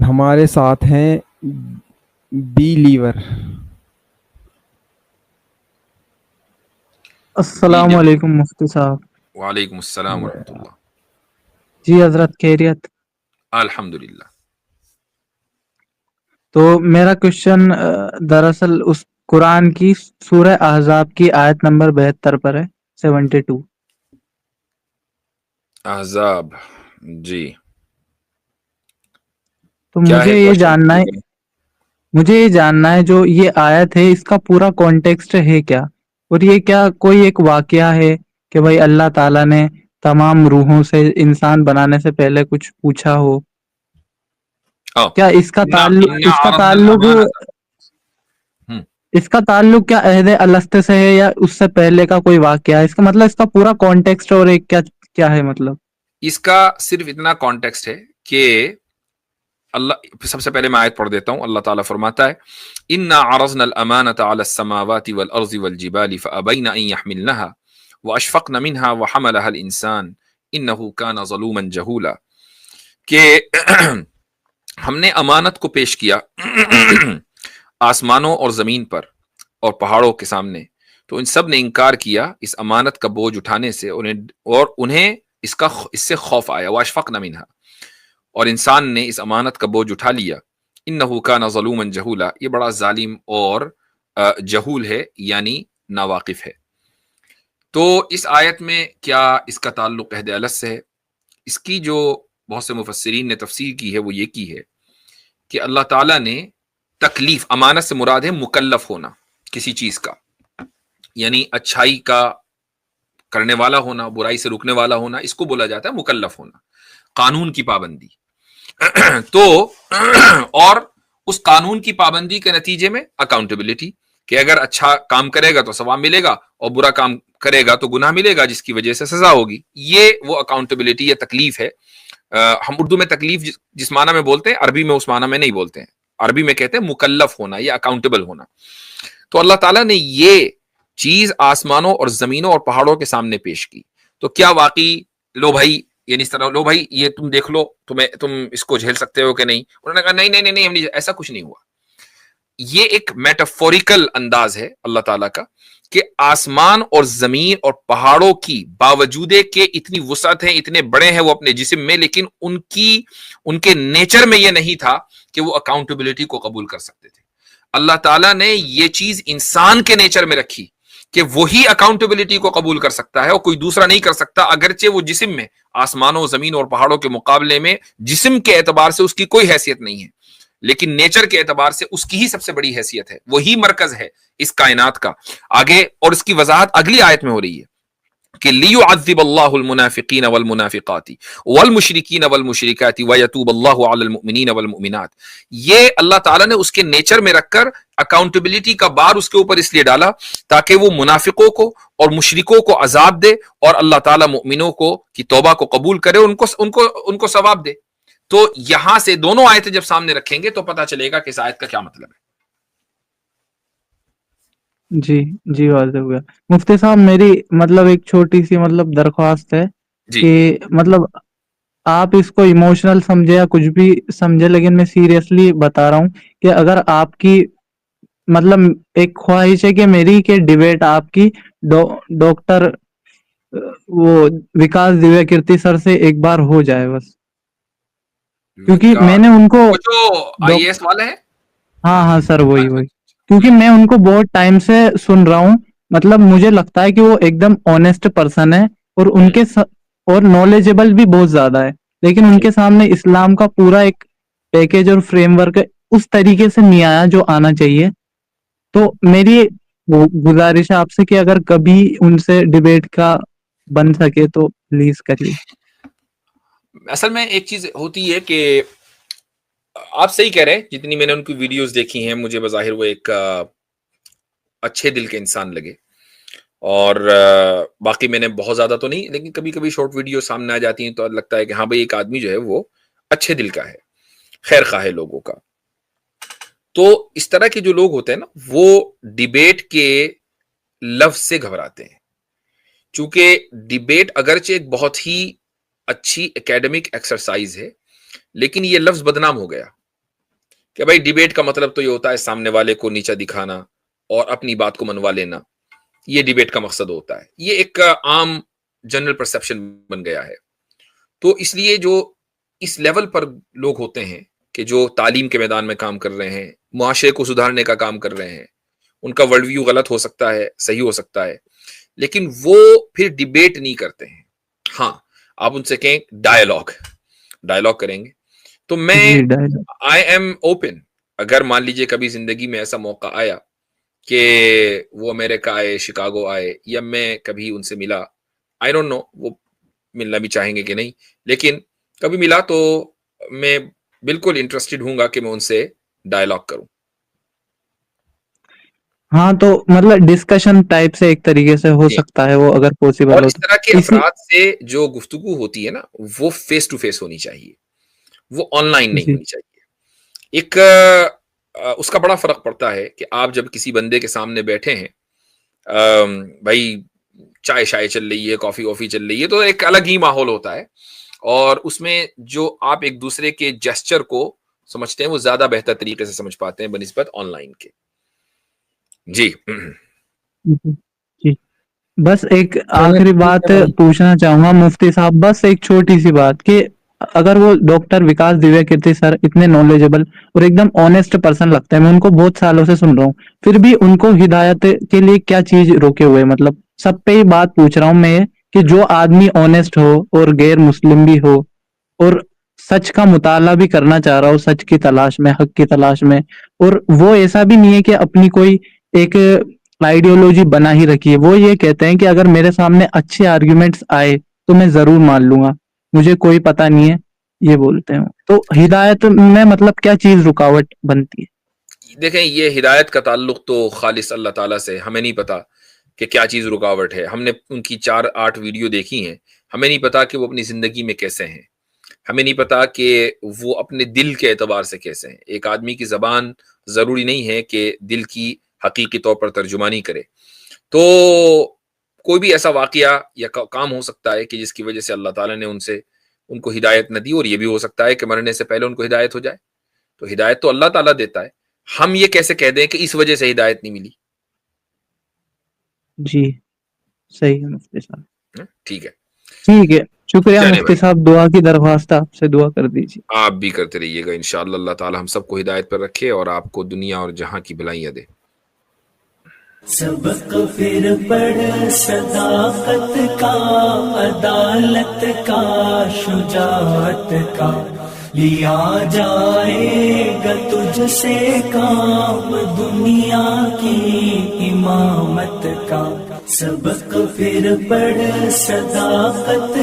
ہمارے ساتھ ہیں بی لیور. السلام علیکم مفتی صاحب. وعلیکم السلام ورحمۃ اللہ. جی حضرت خیریت؟ الحمدللہ. تو میرا کوشچن دراصل اس قرآن کی سورہ احزاب کی آیت نمبر 72 پر ہے، 72. احزاب، جی تو کیا ہے کوشچن؟ مجھے یہ جاننا ہے جو یہ آیت ہے اس کا پورا کانٹیکسٹ ہے کیا، اور یہ کیا کوئی ایک واقعہ ہے کہ بھائی اللہ تعالیٰ نے تمام روحوں سے انسان بنانے سے پہلے کچھ پوچھا ہو؟ کیا اس کا تعلق کیا عہد الست سے ہے یا اس سے پہلے کا کوئی واقعہ ہے؟ اس کا مطلب اس کا پورا کانٹیکسٹ اور ایک کیا ہے مطلب؟ اس کا صرف اتنا کانٹیکسٹ ہے کہ اللہ، سب سے پہلے میں آیت پڑھ دیتا ہوں. اللہ تعالیٰ فرماتا ہے اِنَّا عَرَضْنَا الْأَمَانَةَ عَلَى السَّمَاوَاتِ وَالْأَرْضِ وَالْجِبَالِ فَأَبَيْنَ أَن يَحْمِلْنَهَا وَأَشْفَقْنَ مِنْهَا وَحَمَلَهَا الْإِنسَانُ إِنَّهُ كَانَ ظَلُومًا جَهُولًا. کہ ہم نے امانت کو پیش کیا آسمانوں اور زمین پر اور پہاڑوں کے سامنے، تو ان سب نے انکار کیا اس امانت کا بوجھ اٹھانے سے، اور انہیں اس سے خوف آیا. وَأَشْفَقْنَ مِنْهَا، اور انسان نے اس امانت کا بوجھ اٹھا لیا. انہ کان ظلوما جہولا، یہ بڑا ظالم اور جہول ہے، یعنی ناواقف ہے. تو اس آیت میں کیا اس کا تعلق عہد الست سے ہے؟ اس کی جو بہت سے مفسرین نے تفسیر کی ہے وہ یہ کی ہے کہ اللہ تعالیٰ نے تکلیف، امانت سے مراد ہے مکلف ہونا کسی چیز کا، یعنی اچھائی کا کرنے والا ہونا، برائی سے روکنے والا ہونا، اس کو بولا جاتا ہے مکلف ہونا، قانون کی پابندی. تو اور اس قانون کی پابندی کے نتیجے میں اکاؤنٹیبلٹی، کہ اگر اچھا کام کرے گا تو ثواب ملے گا، اور برا کام کرے گا تو گناہ ملے گا جس کی وجہ سے سزا ہوگی. یہ وہ اکاؤنٹیبلٹی یا تکلیف ہے. ہم اردو میں تکلیف جس معنی میں بولتے ہیں، عربی میں اس معنی میں نہیں بولتے ہیں. عربی میں کہتے ہیں مکلف ہونا یا اکاؤنٹیبل ہونا. تو اللہ تعالیٰ نے یہ چیز آسمانوں اور زمینوں اور پہاڑوں کے سامنے پیش کی. تو کیا واقعی لو بھائی، یعنی اس طرح لو بھائی یہ تم دیکھ لو، تم اس کو جھیل سکتے ہو کہ نہیں؟ انہوں نے کہا نہیں نہیں نہیں نہیں، ایسا کچھ نہیں ہوا. یہ ایک میٹافوریکل انداز ہے اللہ تعالیٰ کا کہ آسمان اور زمین اور پہاڑوں کی باوجود کہ اتنی وسعت ہے، اتنے بڑے ہیں وہ اپنے جسم میں، لیکن ان کے نیچر میں یہ نہیں تھا کہ وہ اکاؤنٹیبلٹی کو قبول کر سکتے تھے. اللہ تعالیٰ نے یہ چیز انسان کے نیچر میں رکھی کہ وہی اکاؤنٹیبلٹی کو قبول کر سکتا ہے اور کوئی دوسرا نہیں کر سکتا، اگرچہ وہ جسم میں آسمانوں، زمین اور پہاڑوں کے مقابلے میں جسم کے اعتبار سے اس کی کوئی حیثیت نہیں ہے، لیکن نیچر کے اعتبار سے اس کی ہی سب سے بڑی حیثیت ہے، وہی مرکز ہے اس کائنات کا. آگے اور اس کی وضاحت اگلی آیت میں ہو رہی ہے کہ لِيُعَذِّبَ اللَّهُ الْمُنَافِقِينَ وَالْمُنَافِقَاتِ وَالْمُشْرِكِينَ وَالْمُشْرِكَاتِ وَيَتُوبَ اللَّهُ عَلَى الْمُؤْمِنِينَ وَالْمُؤْمِنَاتِ. یہ اللہ تعالیٰ نے اس کے نیچر میں رکھ کر اکاؤنٹیبلٹی کا بار اس کے اوپر اس لیے ڈالا تاکہ وہ منافقوں کو اور مشرکوں کو عذاب دے، اور اللہ تعالیٰ مؤمنوں کو کی توبہ کو قبول کرے، ان کو ثواب دے. تو یہاں سے دونوں آیتیں جب سامنے رکھیں گے تو پتہ چلے گا کہ اس آیت کا کیا مطلب ہے. جی واضح ہو گیا. مفتی صاحب میری مطلب ایک چھوٹی سی مطلب درخواست ہے جی کہ مطلب آپ اس کو ایموشنل سمجھے یا کچھ بھی سمجھے، لیکن میں سیریسلی بتا رہا ہوں کہ اگر آپ کی مطلب ایک خواہش ہے کہ میری کہ ڈیبیٹ آپ کی ڈاکٹر وہ وکاس دیویا کیرتی سر سے ایک بار ہو جائے بس، کیونکہ میں نے ان کو وہ جو آئی ایس والے ہیں. ہاں سر وہی کیونکہ میں ان کو بہت ٹائم سے سن رہا ہوں. مطلب مجھے لگتا ہے کہ وہ ایک دم آنےسٹ پرسن ہے، اور ان کے اور نالجبل بھی بہت زیادہ ہے، لیکن ان کے سامنے اسلام کا پورا ایک پیکیج اور فریم ورک اس طریقے سے نہیں آیا جو آنا چاہیے. تو میری گزارش ہے آپ سے کہ اگر کبھی ان سے ڈیبیٹ کا بن سکے تو پلیز کریے. اصل میں ایک چیز ہوتی ہے کہ آپ صحیح کہہ رہے ہیں، جتنی میں نے ان کی ویڈیوز دیکھی ہیں مجھے بظاہر وہ ایک اچھے دل کے انسان لگے، اور باقی میں نے بہت زیادہ تو نہیں، لیکن کبھی کبھی شارٹ ویڈیو سامنے آ جاتی ہیں تو لگتا ہے کہ ہاں بھائی ایک آدمی جو ہے وہ اچھے دل کا ہے، خیر خواہ ہے لوگوں کا. تو اس طرح کے جو لوگ ہوتے ہیں نا وہ ڈیبیٹ کے لفظ سے گھبراتے ہیں، چونکہ ڈیبیٹ اگرچہ ایک بہت ہی اچھی اکیڈمک ایکسرسائز ہے، لیکن یہ لفظ بدنام ہو گیا کہ بھائی ڈیبیٹ کا مطلب تو یہ ہوتا ہے سامنے والے کو نیچا دکھانا اور اپنی بات کو منوا لینا، یہ ڈیبیٹ کا مقصد ہوتا ہے. یہ ایک عام جنرل پرسپشن بن گیا ہے. تو اس لیے جو اس لیول پر لوگ ہوتے ہیں کہ جو تعلیم کے میدان میں کام کر رہے ہیں، معاشرے کو سدھارنے کا کام کر رہے ہیں، ان کا ورلڈ ویو غلط ہو سکتا ہے، صحیح ہو سکتا ہے، لیکن وہ پھر ڈیبیٹ نہیں کرتے ہیں. ہاں آپ ان سے کہیں ڈائلاگ کریں گے. تو میں آئی ایم اوپن، اگر مان لیجیے کبھی زندگی میں ایسا موقع آیا کہ وہ امریکہ آئے، شکاگو آئے، یا میں کبھی ان سے ملا، آئی ڈونٹ نو وہ ملنا بھی چاہیں گے کہ نہیں، لیکن کبھی ملا تو میں بالکل انٹرسٹڈ ہوں گا کہ میں ان سے ڈائلاگ کروں. ہاں تو مطلب ڈسکشن ٹائپ سے ایک طریقے سے ہو سکتا ہے وہ، اگر پوسیبل اور ہو اس طرح کے افراد سے جو گفتگو ہوتی ہے نا وہ فیس ٹو فیس ہونی چاہیے، وہ آن لائن نہیں ہونی چاہیے. ایک اس کا بڑا فرق پڑتا ہے کہ آپ جب کسی بندے کے سامنے بیٹھے ہیں، بھائی چائے شائے چل رہی ہے، کافی وافی چل رہی ہے، تو ایک الگ ہی ماحول ہوتا ہے، اور اس میں جو آپ ایک دوسرے کے جیسچر کو سمجھتے ہیں وہ زیادہ بہتر طریقے سے سمجھ پاتے ہیں بنسبت آن لائن کے. جی جی بس ایک آخری بات پوچھنا چاہوں گا مفتی صاحب، بس ایک چھوٹی سی بات کہ اگر وہ ڈاکٹر وکاس دیویا کیرتی سر اتنے نالجبل اور ایک دم آنےسٹ پرسن لگتے ہیں، میں ان کو بہت سالوں سے سن رہا ہوں، پھر بھی ان کو ہدایت کے لیے کیا چیز روکے ہوئے؟ مطلب سب پہ ہی بات پوچھ رہا ہوں میں کہ جو آدمی آنےسٹ ہو اور غیر مسلم بھی ہو اور سچ کا مطالعہ بھی کرنا چاہ رہا ہو، سچ کی تلاش میں، حق کی تلاش میں، اور وہ ایسا بھی نہیں ہے کہ اپنی کوئی ایک آئیڈیولوجی بنا ہی رکھی ہے، وہ یہ کہتے ہیں کہ اگر میرے سامنے اچھے آرگیومنٹس آئے تو میں ضرور مان لوں گا، مجھے کوئی پتہ نہیں ہے، یہ بولتے ہیں. تو ہدایت میں مطلب کیا چیز رکاوٹ بنتی ہے؟ دیکھیں یہ ہدایت کا تعلق تو خالص اللہ تعالیٰ سے، ہمیں نہیں پتا کہ کیا چیز رکاوٹ ہے. ہم نے ان کی 4-8 ویڈیو دیکھی ہیں، ہمیں نہیں پتا کہ وہ اپنی زندگی میں کیسے ہیں، ہمیں نہیں پتا کہ وہ اپنے دل کے اعتبار سے کیسے ہیں. ایک آدمی کی زبان ضروری نہیں ہے کہ دل کی حقیقی طور پر ترجمانی کرے. تو کوئی بھی ایسا واقعہ یا کام ہو سکتا ہے کہ جس کی وجہ سے اللہ تعالیٰ نے ان کو ہدایت نہ دی، اور یہ بھی ہو سکتا ہے کہ مرنے سے پہلے ان کو ہدایت ہو جائے. تو ہدایت تو اللہ تعالیٰ دیتا ہے، ہم یہ کیسے کہہ دیں کہ اس وجہ سے ہدایت نہیں ملی؟ جی صحیح ہے مفتی صاحب. ٹھیک ہے، ٹھیک ہے، شکریہ مفتی صاحب. دعا کی درخواست آپ سے دعا کر دیجیے. آپ بھی کرتے رہیے گا انشاءاللہ. اللہ تعالیٰ ہم سب کو ہدایت پر رکھے اور آپ کو دنیا اور جہاں کی بھلائیاں دے. سبق پھر پڑھ صداقت کا، عدالت کا، شجاعت کا، لیا جائے گا تجھ سے کام دنیا کی امامت کا. سبق پھر پڑھ صداقت